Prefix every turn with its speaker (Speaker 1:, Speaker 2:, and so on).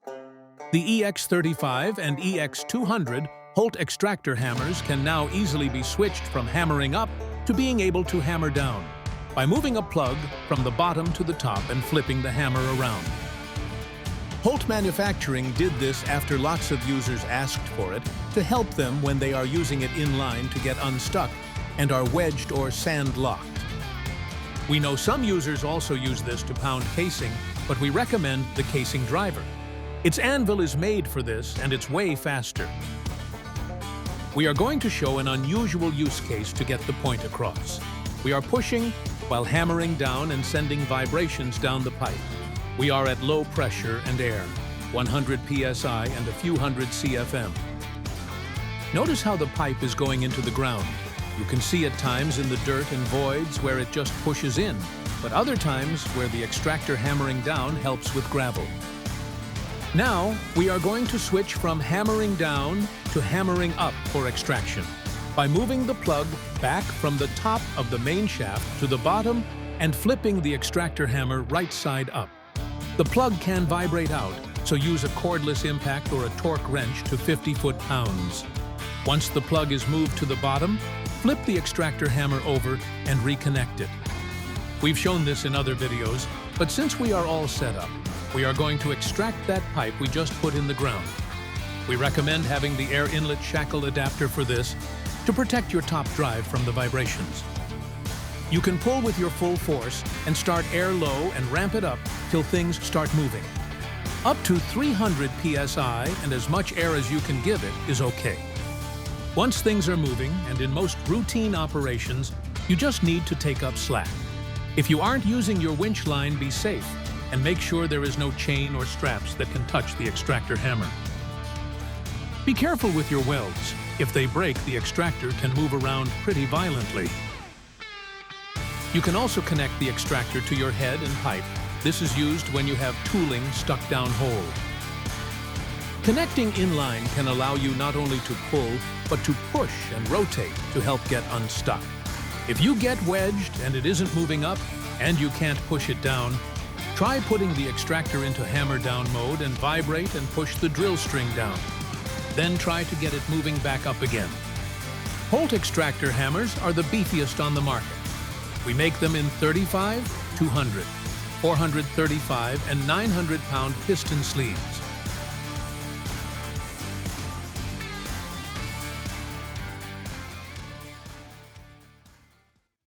Speaker 1: The EX35 and EX200 Holte Extractor hammers can now easily be switched from hammering up to being able to hammer down by moving a plug from the bottom to the top and flipping the hammer around. Holte Manufacturing did this after lots of users asked for it to help them when they are using it in line to get unstuck and are wedged or sand-locked. We know some users also use this to pound casing, but we recommend the casing driver. Its anvil is made for this and it's way faster. We are going to show an unusual use case to get the point across. We are pushing while hammering down and sending vibrations down the pipe. We are at low pressure and air, 100 psi and a few hundred CFM. Notice how the pipe is going into the ground. You can see at times in the dirt and voids where it just pushes in, but other times where the extractor hammering down helps with gravel. Now, we are going to switch from hammering down to hammering up for extraction by moving the plug back from the top of the main shaft to the bottom and flipping the extractor hammer right side up. The plug can vibrate out, so use a cordless impact or a torque wrench to 50 foot-pounds. Once the plug is moved to the bottom, flip the extractor hammer over and reconnect it. We've shown this in other videos, but since we are all set up, we are going to extract that pipe we just put in the ground. We recommend having the air inlet shackle adapter for this to protect your top drive from the vibrations. You can pull with your full force and start air low and ramp it up till things start moving. Up to 300 psi and as much air as you can give it is okay. Once things are moving, and in most routine operations, you just need to take up slack. If you aren't using your winch line, be safe and make sure there is no chain or straps that can touch the extractor hammer. Be careful with your welds. If they break, the extractor can move around pretty violently. You can also connect the extractor to your head and pipe. This is used when you have tooling stuck down hole. Connecting in line can allow you not only to pull, but to push and rotate to help get unstuck. If you get wedged and it isn't moving up and you can't push it down, try putting the extractor into hammer down mode and vibrate and push the drill string down. Then try to get it moving back up again. Holte extractor hammers are the beefiest on the market. We make them in 35, 200, 435, and 900-pound piston sleeves.